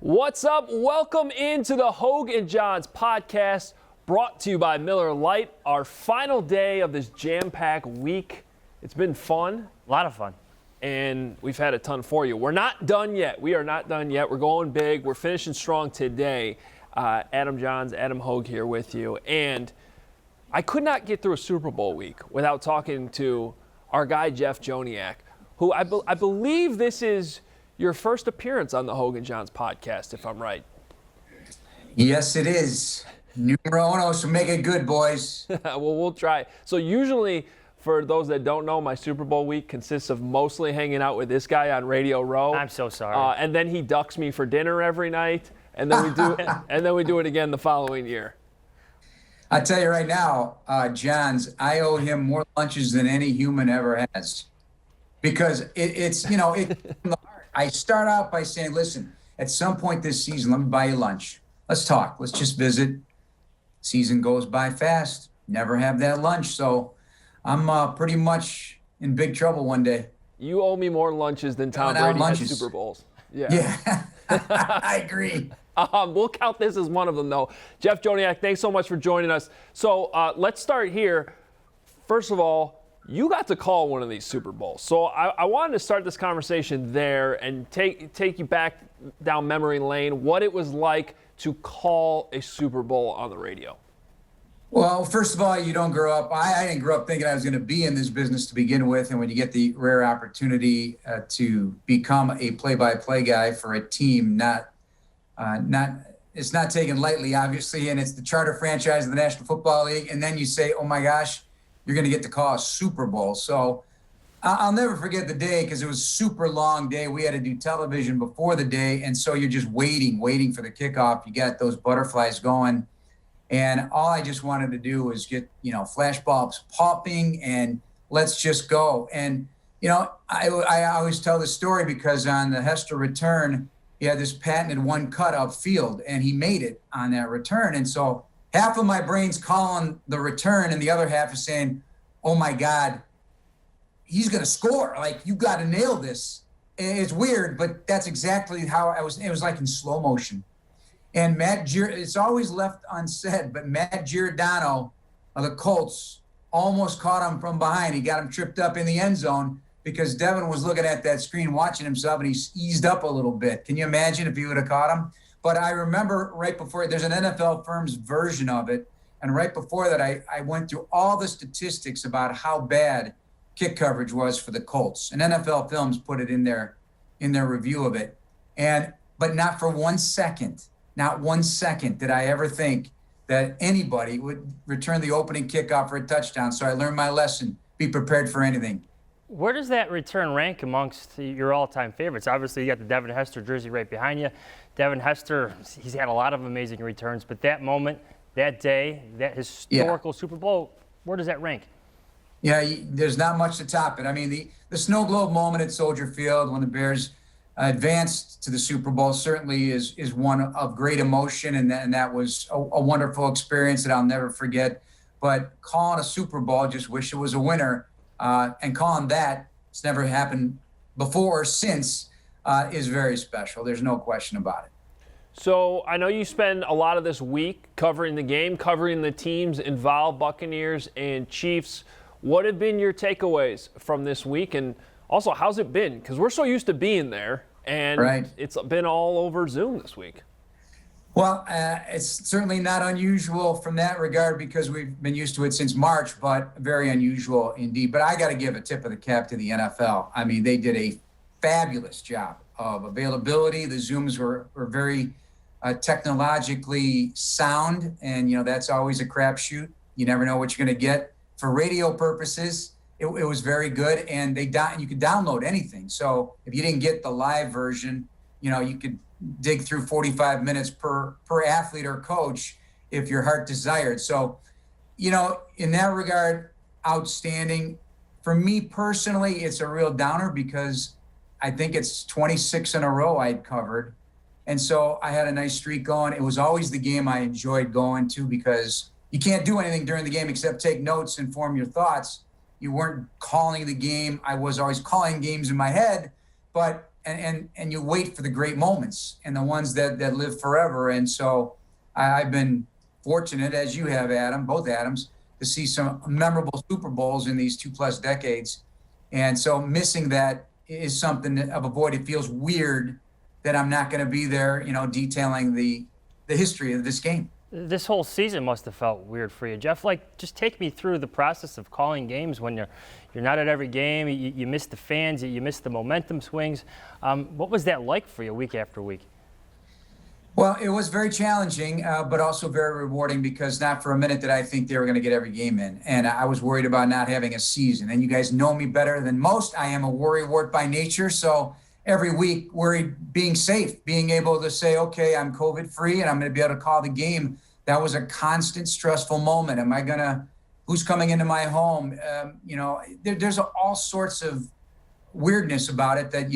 What's up? Welcome into the Hoge Jahns podcast, brought to you by Miller Lite. Our final day of this jam-packed week. It's been fun. A lot of fun. And we've had a ton for you. We're not done yet. We are not done yet. We're going big. We're finishing strong today. Adam Jahns, Adam Hoge here with you. And I could not get through a Super Bowl week without talking to our guy, Jeff Joniak, who I believe this is your first appearance on the Hoge Jahns podcast, if I'm right. Yes, it is. Numero uno, so make it good, boys. Well, we'll try. So usually, for those that don't know, my Super Bowl week consists of mostly hanging out with this guy on Radio Row. I'm so sorry. And then he ducks me for dinner every night, and then we do it again the following year. I tell you right now, Johns, I owe him more lunches than any human ever has, because it's from the heart. I start out by saying, listen, at some point this season, let me buy you lunch. Let's talk. Let's just visit. Season goes by fast. Never have that lunch. So I'm pretty much in big trouble one day. You owe me more lunches than Tom Brady has Super Bowls. Yeah. I agree. We'll count this as one of them, though. Jeff Joniak, thanks so much for joining us. So let's start here. First of all, you got to call one of these Super Bowls. So I wanted to start this conversation there and take you back down memory lane, what it was like to call a Super Bowl on the radio. Well, first of all, you don't grow up. I didn't grow up thinking I was going to be in this business to begin with. And when you get the rare opportunity to become a play-by-play guy for a team, it's not taken lightly, obviously, and it's the charter franchise of the National Football League. And then you say, oh my gosh, you're going to get to call a Super Bowl. So I'll never forget the day, because it was a super long day. We had to do television before the day. And so you're just waiting for the kickoff. You got those butterflies going. And all I just wanted to do was get, flashbulbs popping and let's just go. And, I always tell this story because on the Hester return, he had this patented one cut up field, and he made it on that return. And so half of my brain's calling the return, and the other half is saying, oh my God, he's going to score. Like, you got to nail this. And it's weird, but that's exactly how it was like in slow motion. And it's always left unsaid, but Matt Giordano of the Colts almost caught him from behind. He got him tripped up in the end zone because Devin was looking at that screen, watching himself, and he eased up a little bit. Can you imagine if he would have caught him? But I remember right before, there's an NFL Firms version of it, and right before that, I went through all the statistics about how bad kick coverage was for the Colts. And NFL Films put it in their review of it. But not for 1 second, not 1 second did I ever think that anybody would return the opening kickoff for a touchdown. So I learned my lesson: be prepared for anything. Where does that return rank amongst your all-time favorites? Obviously, you got the Devin Hester jersey right behind you. Devin Hester, he's had a lot of amazing returns, but that moment, that day, that historical Super Bowl, where does that rank? Yeah, there's not much to top it. I mean, the snow globe moment at Soldier Field when the Bears advanced to the Super Bowl certainly is one of great emotion, and that was a wonderful experience that I'll never forget. But calling a Super Bowl, just wish it was a winner, and calling that, it's never happened before or since, is very special. There's no question about it. So I know you spend a lot of this week covering the game, covering the teams involved, Buccaneers and Chiefs. What have been your takeaways from this week? And also, how's it been? Because we're so used to being there, and It's been all over Zoom this week. Well, it's certainly not unusual from that regard because we've been used to it since March, but very unusual indeed. But I got to give a tip of the cap to the NFL. I mean, they did a fabulous job of availability. The Zooms were very technologically sound, and, that's always a crapshoot. You never know what you're going to get. For radio purposes, it was very good, and you could download anything. So if you didn't get the live version, you could dig through 45 minutes per athlete or coach if your heart desired. So, in that regard, outstanding. For me personally, it's a real downer because I think it's 26 in a row I'd covered. And so I had a nice streak going. It was always the game I enjoyed going to because you can't do anything during the game except take notes and form your thoughts. You weren't calling the game. I was always calling games in my head, but and you wait for the great moments and the ones that live forever. And so I've been fortunate, as you have, Adam, both Adams, to see some memorable Super Bowls in these 2+ decades. And so missing that is something of a void. It feels weird that I'm not going to be there, detailing the history of this game. This whole season must have felt weird for you, Jeff. Just take me through the process of calling games when you're not at every game. You miss the fans, you miss the momentum swings. What was that like for you week after week? Well, it was very challenging, but also very rewarding, because not for a minute did I think they were going to get every game in. And I was worried about not having a season. And you guys know me better than most. I am a worrywart by nature. So every week, worried, being safe, being able to say, okay, I'm COVID-free and I'm going to be able to call the game. That was a constant stressful moment. Who's coming into my home? There's all sorts of weirdness about it that,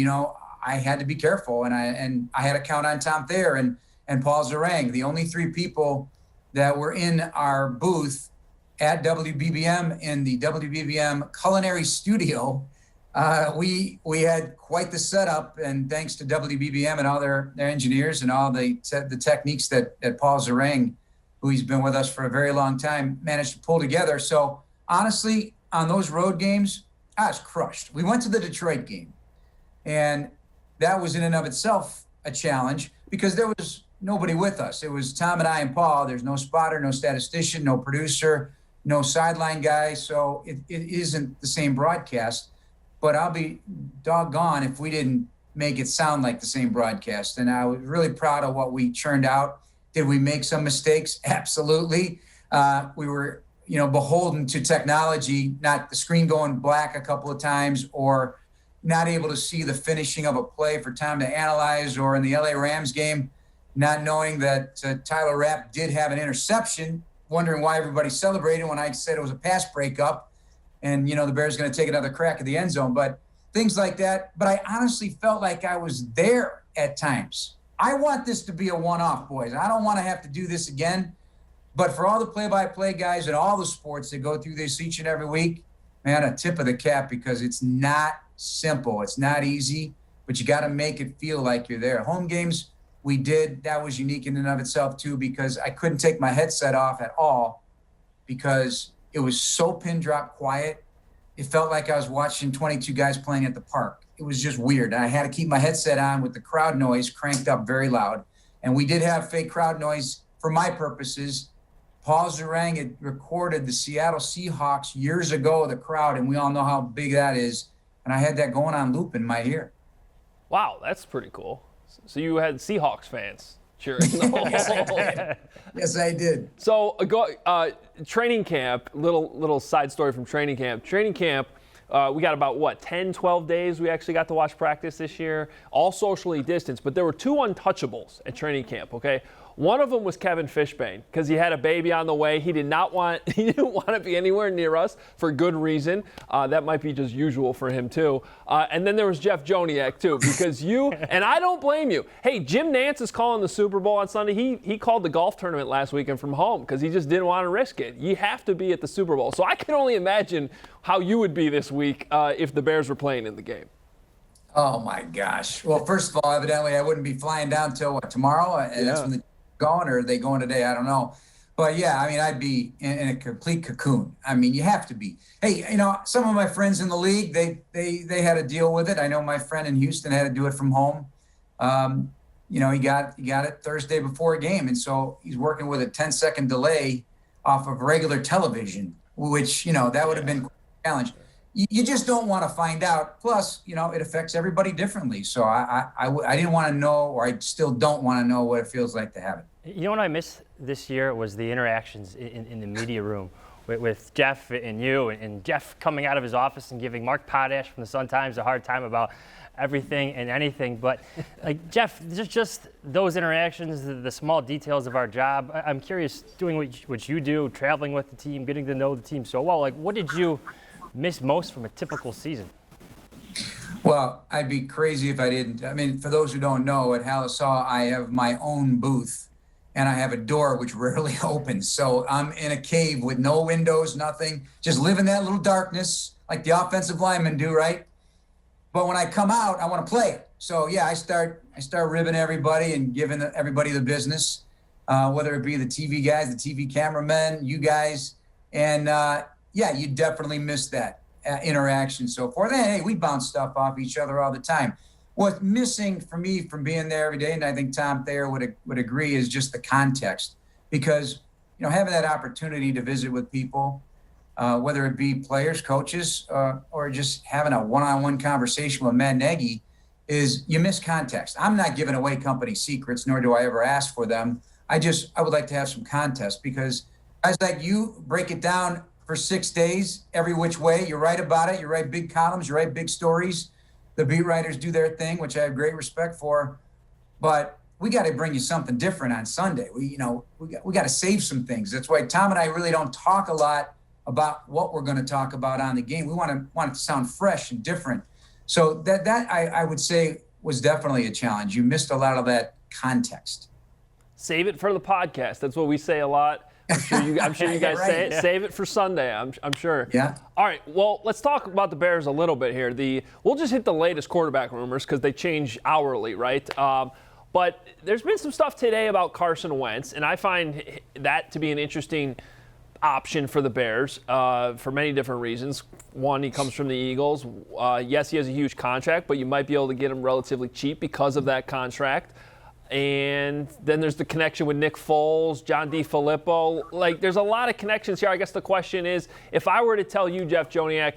I had to be careful. And I had to count on Tom Thayer and Paul Zarang, the only 3 people that were in our booth at WBBM in the WBBM culinary studio. We had quite the setup, and thanks to WBBM and all their engineers and all the techniques that Paul Zarang, who he's been with us for a very long time, managed to pull together. So honestly, on those road games, I was crushed. We went to the Detroit game, and that was in and of itself a challenge because there was nobody with us. It was Tom and I and Paul. There's no spotter, no statistician, no producer, no sideline guy. So it isn't the same broadcast, but I'll be doggone if we didn't make it sound like the same broadcast. And I was really proud of what we churned out. Did we make some mistakes? Absolutely. We were, beholden to technology, not the screen going black a couple of times, or not able to see the finishing of a play for Tom to analyze, or in the LA Rams game, not knowing that Tyler Rapp did have an interception, wondering why everybody celebrated when I said it was a pass breakup and, the Bears going to take another crack at the end zone, but things like that. But I honestly felt like I was there at times. I want this to be a one-off, boys. I don't want to have to do this again. But for all the play-by-play guys in all the sports that go through this each and every week, man, a tip of the cap, because it's not simple. It's not easy, but you got to make it feel like you're there. Home games, we did. That was unique in and of itself, too, because I couldn't take my headset off at all because it was so pin drop quiet. It felt like I was watching 22 guys playing at the park. It was just weird. And I had to keep my headset on with the crowd noise cranked up very loud. And we did have fake crowd noise for my purposes. Paul Zarang had recorded the Seattle Seahawks years ago, the crowd, and we all know how big that is. And I had that going on loop in my ear. Wow, that's pretty cool. So you had Seahawks fans cheering the whole game. Yes, I did. So training camp, little side story from training camp. Training camp, we got about, 10, 12 days we actually got to watch practice this year, all socially distanced, but there were 2 untouchables at training camp, okay? One of them was Kevin Fishbane, because he had a baby on the way. He didn't want to be anywhere near us for good reason. That might be just usual for him too. And then there was Jeff Joniak too, because and I don't blame you. Hey, Jim Nantz is calling the Super Bowl on Sunday. He called the golf tournament last weekend from home because he just didn't want to risk it. You have to be at the Super Bowl. So I can only imagine how you would be this week if the Bears were playing in the game. Oh my gosh. Well, first of all, evidently I wouldn't be flying down till tomorrow, and that's when the going, or are they going today? I don't know. But yeah, I'd be in a complete cocoon. You have to be. Hey, some of my friends in the league, they had to deal with it. I know my friend in Houston had to do it from home. He got it Thursday before a game. And so he's working with a 10-second delay off of regular television, which, that would have been a challenge. You just don't want to find out. Plus, it affects everybody differently. So I didn't want to know, or I still don't want to know what it feels like to have it. You know what I missed this year was the interactions in the media room with Jeff and you, and Jeff coming out of his office and giving Mark Potash from the Sun-Times a hard time about everything and anything. But Jeff, just those interactions, the small details of our job. I'm curious, doing what you do, traveling with the team, getting to know the team so well. What did you miss most from a typical season? Well, I'd be crazy if I didn't. For those who don't know, at Halasaw, I have my own booth, and I have a door which rarely opens. So I'm in a cave with no windows, nothing, just live in that little darkness like the offensive linemen do, right? But when I come out, I want to play. So yeah, I start ribbing everybody and giving everybody the business, whether it be the TV guys, the TV cameramen, you guys, and yeah, you definitely miss that interaction. So forth. And hey, we bounce stuff off each other all the time. What's missing for me from being there every day, and I think Tom Thayer would agree, is just the context, because having that opportunity to visit with people, whether it be players, coaches, or just having a one-on-one conversation with Matt Nagy, is you miss context. I'm not giving away company secrets, nor do I ever ask for them. I would like to have some context, because guys like you break it down for 6 days, every which way. You write about it. You write big columns. You write big stories. The beat writers do their thing, which I have great respect for. But we got to bring you something different on Sunday. We got to save some things. That's why Tom and I really don't talk a lot about what we're going to talk about on the game. We want it to sound fresh and different. So that I would say was definitely a challenge. You missed a lot of that context. Save it for the podcast. That's what we say a lot. I'm sure you guys right, say it. yeah. Save it for Sunday. I'm sure. Yeah. All right. Well, let's talk about the Bears a little bit here. We'll just hit the latest quarterback rumors because they change hourly, right? But there's been some stuff today about Carson Wentz, and I find that to be an interesting option for the Bears for many different reasons. One, he comes from the Eagles. Yes, he has a huge contract, but you might be able to get him relatively cheap because of that contract. And then there's the connection with Nick Foles, John DeFilippo. Like, there's a lot of connections here. I guess the question is, if I were to tell you, Jeff Joniak,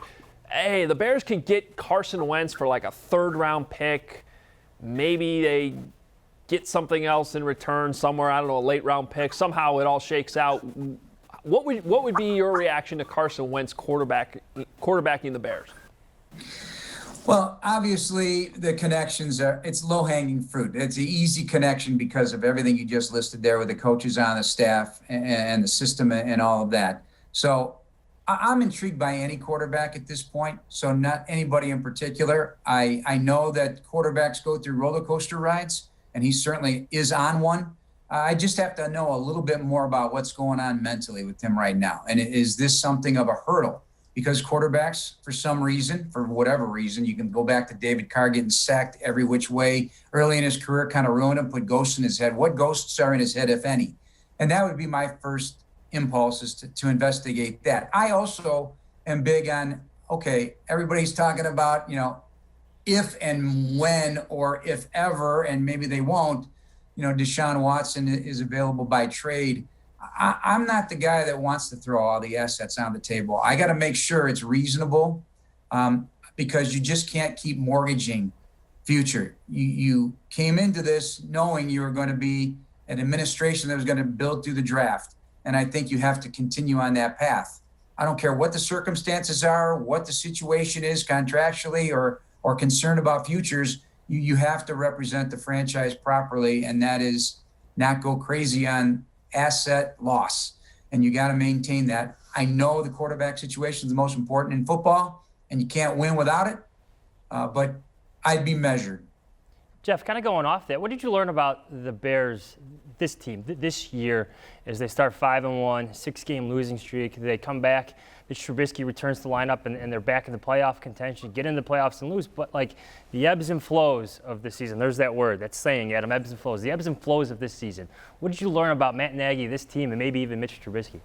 hey, the Bears can get Carson Wentz for like a third-round pick, maybe they get something else in return somewhere, I don't know, a late-round pick, somehow it all shakes out. What would be your reaction to Carson Wentz quarterbacking the Bears? Well, obviously the connections it's low-hanging fruit. It's an easy connection because of everything you just listed there with the coaches on the staff and the system and all of that. So I'm intrigued by any quarterback at this point. So not anybody in particular. I know that quarterbacks go through roller coaster rides, and he certainly is on one. I just have to know a little bit more about what's going on mentally with him right now. And is this something of a hurdle? Because quarterbacks, for some reason, for whatever reason, you can go back to David Carr getting sacked every which way early in his career, kind of ruined him, put ghosts in his head. What ghosts are in his head, if any? And that would be my first impulse, is to investigate that. I also am big on, okay, everybody's talking about, if and when, or if ever, and maybe they won't, Deshaun Watson is available by trade. I'm not the guy that wants to throw all the assets on the table. I got to make sure it's reasonable, because you just can't keep mortgaging future. You came into this knowing you were going to be an administration that was going to build through the draft. And I think you have to continue on that path. I don't care what the circumstances are, what the situation is contractually or concerned about futures. You have to represent the franchise properly, and that is not go crazy on asset loss. And you got to maintain that. I know the quarterback situation is the most important in football, and you can't win without it, but I'd be measured. Jeff, kind of going off that, what did you learn about the Bears, this team, this year, as they start 5-1, 6-game losing streak? They come back, the Trubisky returns to the lineup, and they're back in the playoff contention, get in the playoffs and lose. But, like, the ebbs and flows of the season, there's that word, that saying, Adam, ebbs and flows. The ebbs and flows of this season. What did you learn about Matt Nagy, this team, and maybe even Mitch Trubisky?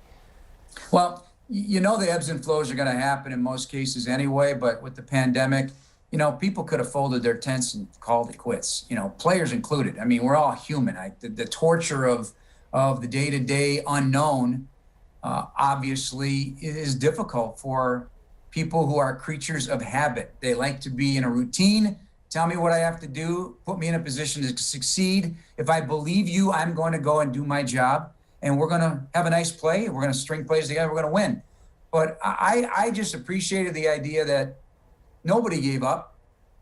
Well, the ebbs and flows are going to happen in most cases anyway, but with the pandemic, people could have folded their tents and called it quits, players included. I mean, we're all human. The torture of the day-to-day unknown obviously is difficult for people who are creatures of habit. They like to be in a routine. Tell me what I have to do, put me in a position to succeed. If I believe you, I'm going to go and do my job, and we're going to have a nice play. We're going to string plays together. We're going to win. But I just appreciated the idea that nobody gave up,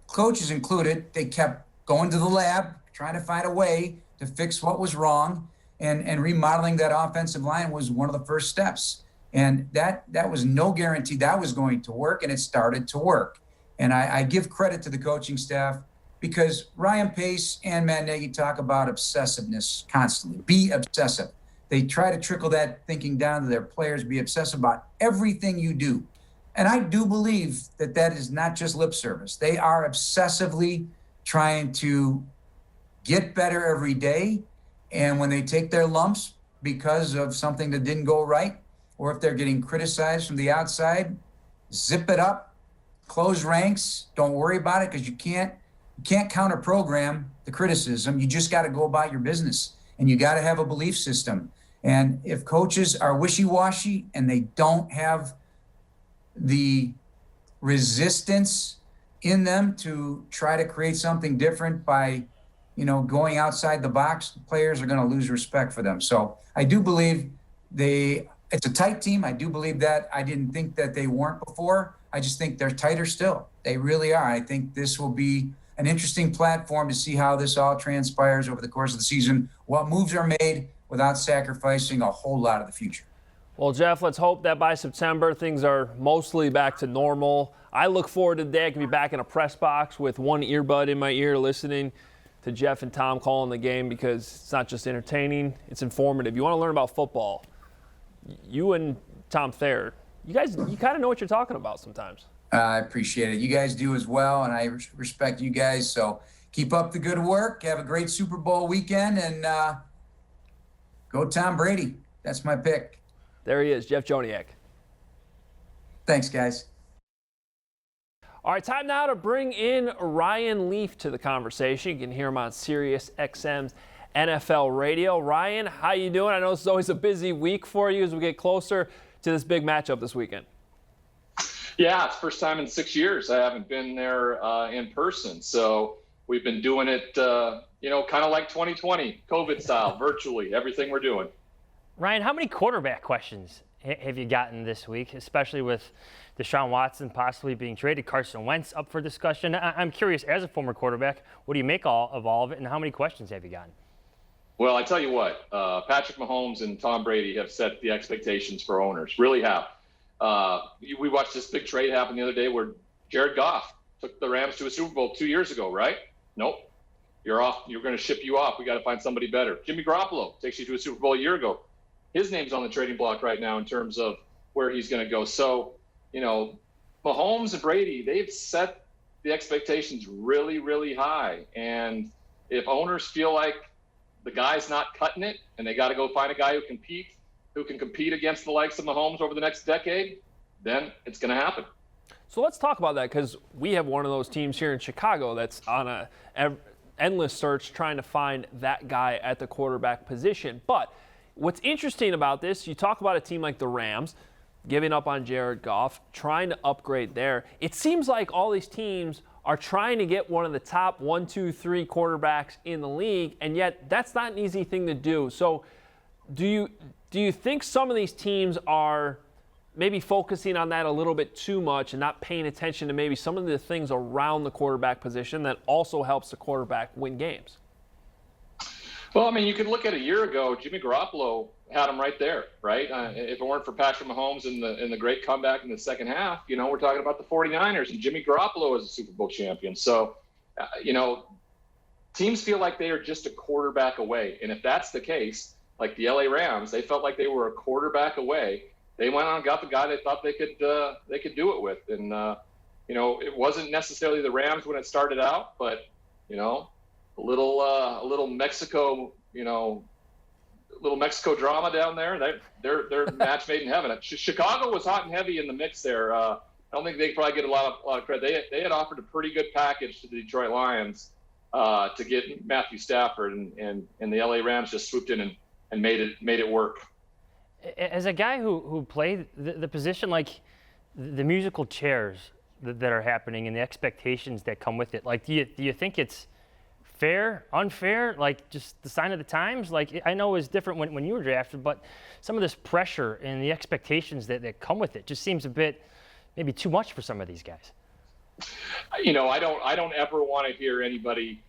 coaches included. They kept going to the lab, trying to find a way to fix what was wrong, and remodeling that offensive line was one of the first steps. And that was no guarantee that was going to work, and it started to work. And I give credit to the coaching staff, because Ryan Pace and Matt Nagy talk about obsessiveness constantly. Be obsessive. They try to trickle that thinking down to their players, be obsessive about everything you do. And I do believe that is not just lip service. They are obsessively trying to get better every day. And when they take their lumps because of something that didn't go right, or if they're getting criticized from the outside, zip it up, close ranks, don't worry about it, because you can't counter program the criticism. You just got to go about your business, and you got to have a belief system. And if coaches are wishy-washy and they don't have the resistance in them to try to create something different by, going outside the box, players are going to lose respect for them. So I do believe it's a tight team. I do believe that. I didn't think that they weren't before. I just think they're tighter still. They really are. I think this will be an interesting platform to see how this all transpires over the course of the season, what moves are made without sacrificing a whole lot of the future. Well, Jeff, let's hope that by September things are mostly back to normal. I look forward to the day I can be back in a press box with one earbud in my ear listening to Jeff and Tom calling the game, because it's not just entertaining, it's informative. You want to learn about football, you and Tom Thayer, you kind of know what you're talking about sometimes. I appreciate it. You guys do as well, and I respect you guys. So keep up the good work. Have a great Super Bowl weekend, and go Tom Brady. That's my pick. There he is, Jeff Joniak. Thanks, guys. All right, time now to bring in Ryan Leaf to the conversation. You can hear him on Sirius XM's NFL Radio. Ryan, how you doing? I know this is always a busy week for you as we get closer to this big matchup this weekend. Yeah, it's the first time in 6 years I haven't been there in person. So we've been doing it, kind of like 2020, COVID style, virtually, everything we're doing. Ryan, how many quarterback questions have you gotten this week, especially with Deshaun Watson possibly being traded, Carson Wentz up for discussion? I'm curious, as a former quarterback, what do you make of all of it, and how many questions have you gotten? Well, I tell you what, Patrick Mahomes and Tom Brady have set the expectations for owners, really have. We watched this big trade happen the other day where Jared Goff took the Rams to a Super Bowl 2 years ago, right? Nope. You're off. You're going to ship you off. We got to find somebody better. Jimmy Garoppolo takes you to a Super Bowl a year ago. His name's on the trading block right now in terms of where he's going to go. So, Mahomes and Brady, they've set the expectations really, really high. And if owners feel like the guy's not cutting it and they got to go find a guy who can compete against the likes of Mahomes over the next decade, then it's going to happen. So let's talk about that, because we have one of those teams here in Chicago that's on a endless search trying to find that guy at the quarterback position. But what's interesting about this, you talk about a team like the Rams giving up on Jared Goff, trying to upgrade there. It seems like all these teams are trying to get one of the top 1, 2, 3 quarterbacks in the league, and yet that's not an easy thing to do. So do you think some of these teams are maybe focusing on that a little bit too much and not paying attention to maybe some of the things around the quarterback position that also helps the quarterback win games? Well, I mean, you could look at a year ago, Jimmy Garoppolo had him right there, right? If it weren't for Patrick Mahomes in the great comeback in the second half, we're talking about the 49ers, and Jimmy Garoppolo is a Super Bowl champion. So, teams feel like they are just a quarterback away. And if that's the case, like the LA Rams, they felt like they were a quarterback away. They went on and got the guy they thought they could do it with. And, it wasn't necessarily the Rams when it started out, but, a little Mexico, little Mexico drama down there. They're match made in heaven. Chicago was hot and heavy in the mix there. I don't think they probably get a lot of credit. They had offered a pretty good package to the Detroit Lions to get Matthew Stafford, and the LA Rams just swooped in and made it work. As a guy who played the position, like the musical chairs that are happening and the expectations that come with it, like do you think it's fair, unfair, like just the sign of the times? Like, I know it was different when you were drafted, but some of this pressure and the expectations that come with it just seems a bit maybe too much for some of these guys. I don't ever want to hear anybody,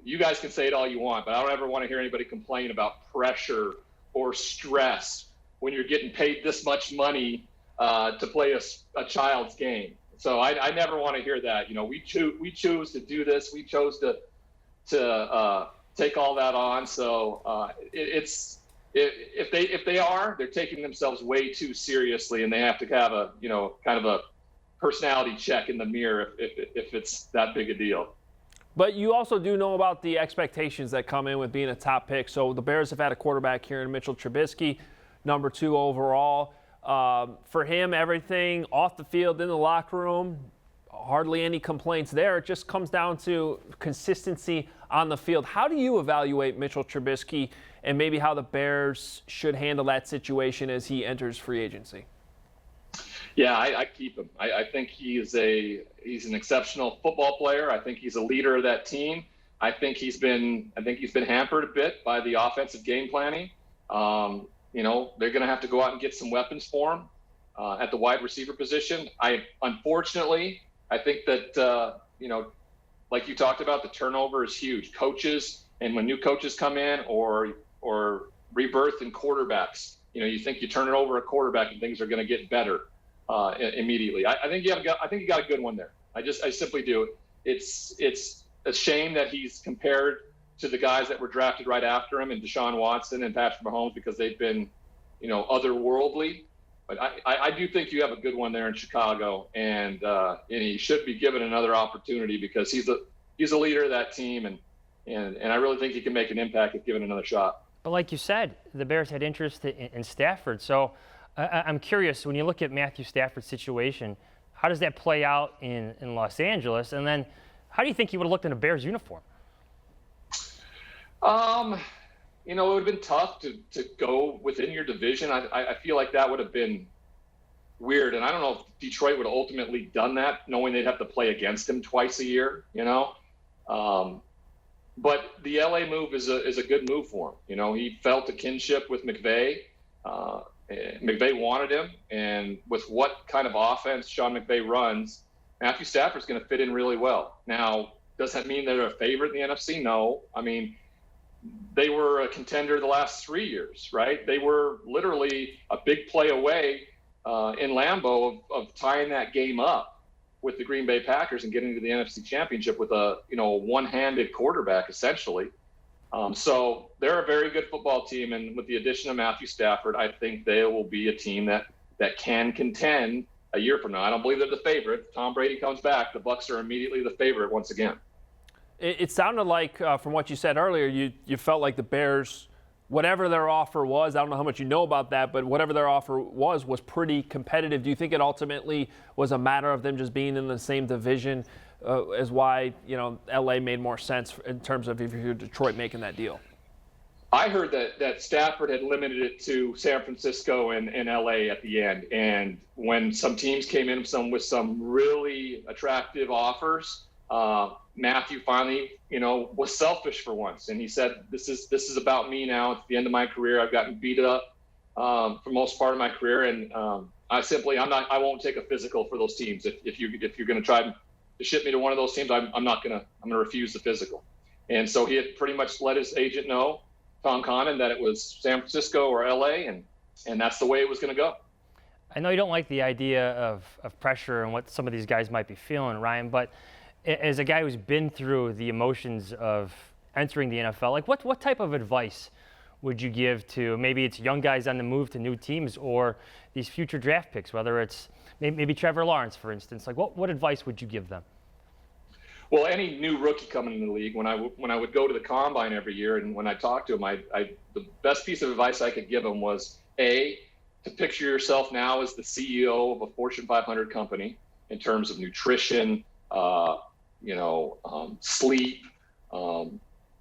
you guys can say it all you want, but I don't ever want to hear anybody complain about pressure or stress when you're getting paid this much money to play a child's game. So I never want to hear that. We choose to do this. We chose to take all that on. So if they're taking themselves way too seriously, and they have to have a kind of a personality check in the mirror if it's that big a deal. But you also do know about the expectations that come in with being a top pick. So the Bears have had a quarterback here in Mitchell Trubisky, number 2 overall. For him, everything off the field, in the locker room, hardly any complaints there. It just comes down to consistency on the field. How do you evaluate Mitchell Trubisky and maybe how the Bears should handle that situation as he enters free agency? Yeah, I keep him. I think he's an exceptional football player. I think he's a leader of that team. I think he's been hampered a bit by the offensive game planning. They're going to have to go out and get some weapons for him at the wide receiver position. Unfortunately, I think that like you talked about, the turnover is huge. Coaches, and when new coaches come in or rebirth in quarterbacks, you think you turn it over a quarterback and things are going to get better immediately. I think you got a good one there. I simply do. It's a shame that he's compared to the guys that were drafted right after him, and Deshaun Watson and Patrick Mahomes, because they've been, otherworldly. But I do think you have a good one there in Chicago, and he should be given another opportunity because he's a leader of that team, and I really think he can make an impact if given another shot. But like you said, the Bears had interest in Stafford. So I'm curious, when you look at Matthew Stafford's situation, how does that play out in Los Angeles? And then how do you think he would have looked in a Bears uniform? It would have been tough to go within your division. I feel like that would have been weird. And I don't know if Detroit would have ultimately done that, knowing they'd have to play against him twice a year, But the LA move is a good move for him. He felt a kinship with McVay. McVay wanted him. And with what kind of offense Sean McVay runs, Matthew Stafford's going to fit in really well. Now, does that mean they're a favorite in the NFC? No. I mean, they were a contender the last 3 years, right? They were literally a big play away in Lambeau of tying that game up with the Green Bay Packers and getting to the NFC Championship with a one-handed quarterback, essentially. So they're a very good football team, and with the addition of Matthew Stafford, I think they will be a team that can contend a year from now. I don't believe they're the favorite. If Tom Brady comes back, the Bucs are immediately the favorite once again. It sounded like, from what you said earlier, you felt like the Bears, whatever their offer was, I don't know how much you know about that, but whatever their offer was pretty competitive. Do you think it ultimately was a matter of them just being in the same division as why, LA made more sense in terms of if you're Detroit making that deal? I heard that Stafford had limited it to San Francisco and LA at the end. And when some teams came in with some really attractive offers, Matthew finally, was selfish for once. And he said, this is about me now. It's the end of my career. I've gotten beat up for most part of my career. And I won't take a physical for those teams. If you're going to try to ship me to one of those teams, I'm going to refuse the physical. And so he had pretty much let his agent know, Tom Connon, that it was San Francisco or LA, and that's the way it was going to go. I know you don't like the idea of pressure and what some of these guys might be feeling, Ryan, but as a guy who's been through the emotions of entering the NFL, like what type of advice would you give to maybe it's young guys on the move to new teams or these future draft picks, whether it's maybe Trevor Lawrence, for instance? Like what advice would you give them? Well, any new rookie coming in the league, when I would go to the combine every year and when I talked to him, the best piece of advice I could give him was to picture yourself now as the CEO of a Fortune 500 company in terms of nutrition, sleep,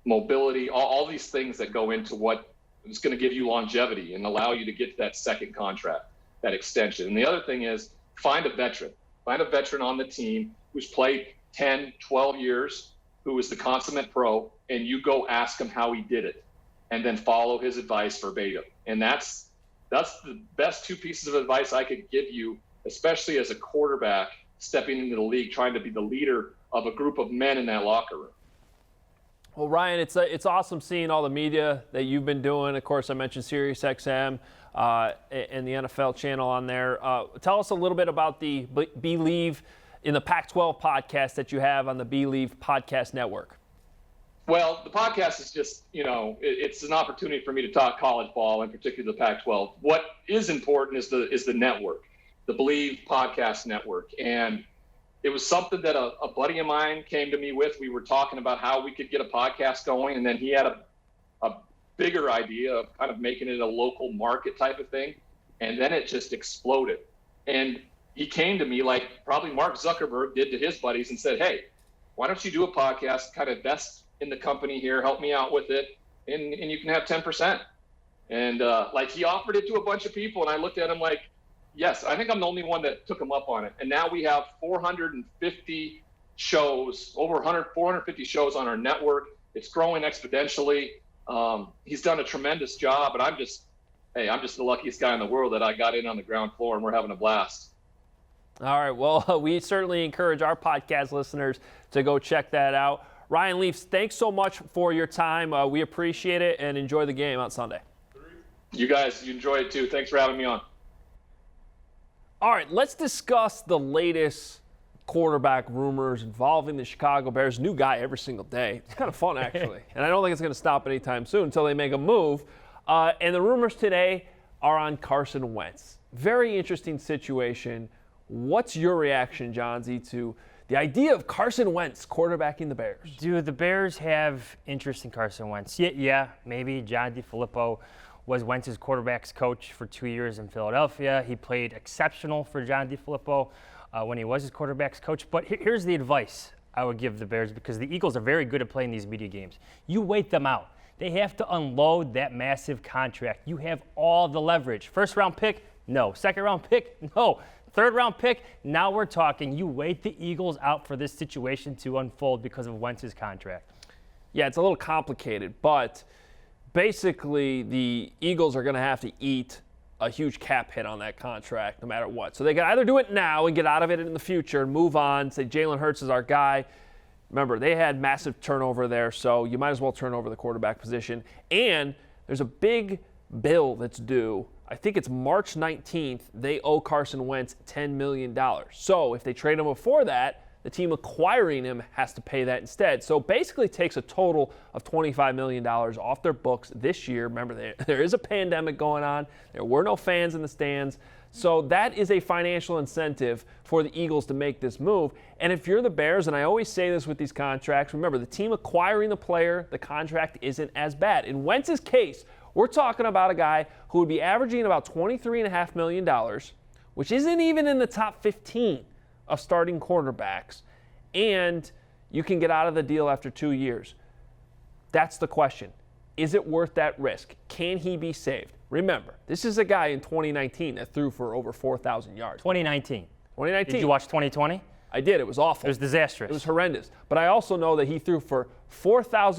mobility, all these things that go into what is going to give you longevity and allow you to get to that second contract, that extension. And the other thing is find a veteran on the team who's played 10, 12 years, who is the consummate pro, and you go ask him how he did it, and then follow his advice verbatim. And that's the best two pieces of advice I could give you, especially as a quarterback stepping into the league, trying to be the leader of a group of men in that locker room. Well, Ryan, it's awesome seeing all the media that you've been doing. Of course, I mentioned SiriusXM and the NFL channel on there. Tell us a little bit about the Believe in the Pac-12 podcast that you have on the Believe Podcast Network. Well, the podcast is just, it's an opportunity for me to talk college ball, and particularly the Pac-12. What is important is the network, the Believe Podcast Network. And it was something that a buddy of mine came to me with. We were talking about how we could get a podcast going, and then he had a bigger idea of kind of making it a local market type of thing. And then it just exploded. And he came to me like probably Mark Zuckerberg did to his buddies and said, hey, why don't you do a podcast, kind of invest in the company here, help me out with it, and you can have 10%. And like he offered it to a bunch of people, and I looked at him like, yes, I think I'm the only one that took him up on it. And now we have 450 shows, over 450 shows on our network. It's growing exponentially. He's done a tremendous job, and I'm just the luckiest guy in the world that I got in on the ground floor, and we're having a blast. All right, well, we certainly encourage our podcast listeners to go check that out. Ryan Leafs, thanks so much for your time. We appreciate it, and enjoy the game on Sunday. You guys, you enjoy it too. Thanks for having me on. All right, let's discuss the latest quarterback rumors involving the Chicago Bears. New guy every single day. It's kind of fun, actually. And I don't think it's going to stop anytime soon until they make a move. And the rumors today are on Carson Wentz. Very interesting situation. What's your reaction, Johnsy, to the idea of Carson Wentz quarterbacking the Bears? Do the Bears have interest in Carson Wentz? Yeah, maybe. John DeFilippo was Wentz's quarterback's coach for 2 years in Philadelphia. He played exceptional for John DeFilippo when he was his quarterback's coach. But here's the advice I would give the Bears, because the Eagles are very good at playing these media games. You wait them out. They have to unload that massive contract. You have all the leverage. First round pick? No. Second round pick? No. Third round pick? Now we're talking. You wait the Eagles out for this situation to unfold because of Wentz's contract. Yeah, it's a little complicated, but basically the Eagles are going to have to eat a huge cap hit on that contract no matter what. So they can either do it now and get out of it in the future and move on, say Jalen Hurts is our guy. Remember, they had massive turnover there, so you might as well turn over the quarterback position. And there's a big bill that's due. I think it's March 19th. They owe Carson Wentz $10 million. So if they trade him before that, the team acquiring him has to pay that instead. So basically takes a total of $25 million off their books this year. Remember, there is a pandemic going on. There were no fans in the stands. So that is a financial incentive for the Eagles to make this move. And if you're the Bears, and I always say this with these contracts, remember, the team acquiring the player, the contract isn't as bad. In Wentz's case, we're talking about a guy who would be averaging about $23.5 million, which isn't even in the top 15 of starting quarterbacks, and you can get out of the deal after 2 years. That's the question. Is it worth that risk? Can he be saved? Remember, this is a guy in 2019 that threw for over 4,000 yards. 2019. 2019. Did you watch 2020? I did. It was awful. It was disastrous. It was horrendous. But I also know that he threw for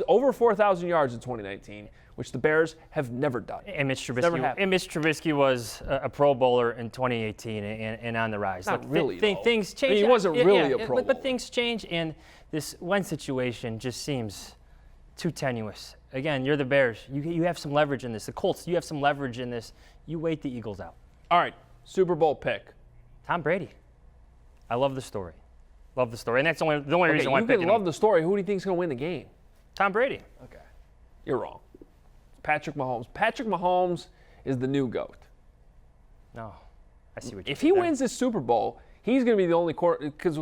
over 4,000 yards in 2019, which the Bears have never done. And Mitch Trubisky was a Pro Bowler in 2018 and on the rise. Not really, though. Things change. I mean, he wasn't really a Pro Bowler. But things change, and this Wentz situation just seems too tenuous. Again, you're the Bears. You have some leverage in this. The Colts, you have some leverage in this. You wait the Eagles out. All right, Super Bowl pick. Tom Brady. I love the story. Love the story. And that's the only reason why I'm picking him. You can love the story. Who do you think is going to win the game? Tom Brady. Okay. You're wrong. Patrick Mahomes. Patrick Mahomes is the new GOAT. No. I see what you If he wins this Super Bowl, he's going to be the only quarterback, because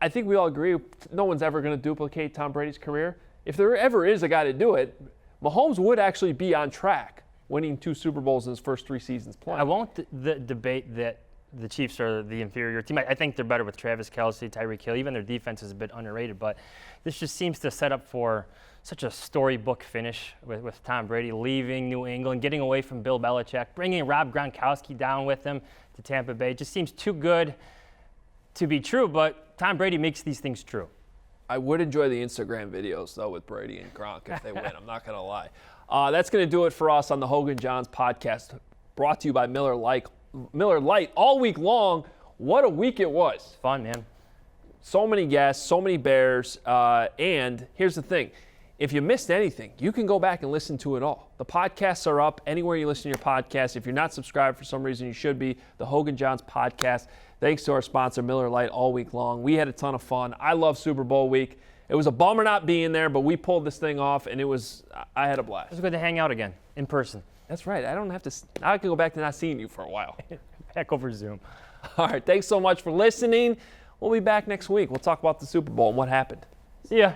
I think we all agree no one's ever going to duplicate Tom Brady's career. If there ever is a guy to do it, Mahomes would actually be on track, winning 2 Super Bowls in his first 3 seasons playing. I won't debate that the Chiefs are the inferior team. I think they're better with Travis Kelce, Tyreek Hill. Even their defense is a bit underrated. But this just seems to set up for such a storybook finish with Tom Brady leaving New England, getting away from Bill Belichick, bringing Rob Gronkowski down with him to Tampa Bay. It just seems too good to be true, but Tom Brady makes these things true. I would enjoy the Instagram videos, though, with Brady and Gronk if they win. I'm not going to lie. That's going to do it for us on the Hoge Jahns podcast, brought to you by Miller Lite all week long. What a week it was. Fun, man. So many guests, so many Bears. And here's the thing. If you missed anything, you can go back and listen to it all. The podcasts are up anywhere you listen to your podcast. If you're not subscribed for some reason, you should be. The Hoge Jahns podcast. Thanks to our sponsor, Miller Lite, all week long. We had a ton of fun. I love Super Bowl week. It was a bummer not being there, but we pulled this thing off, and I had a blast. It was good to hang out again in person. That's right. I don't have to. Now I can go back to not seeing you for a while. Back over Zoom. All right. Thanks so much for listening. We'll be back next week. We'll talk about the Super Bowl and what happened. See ya.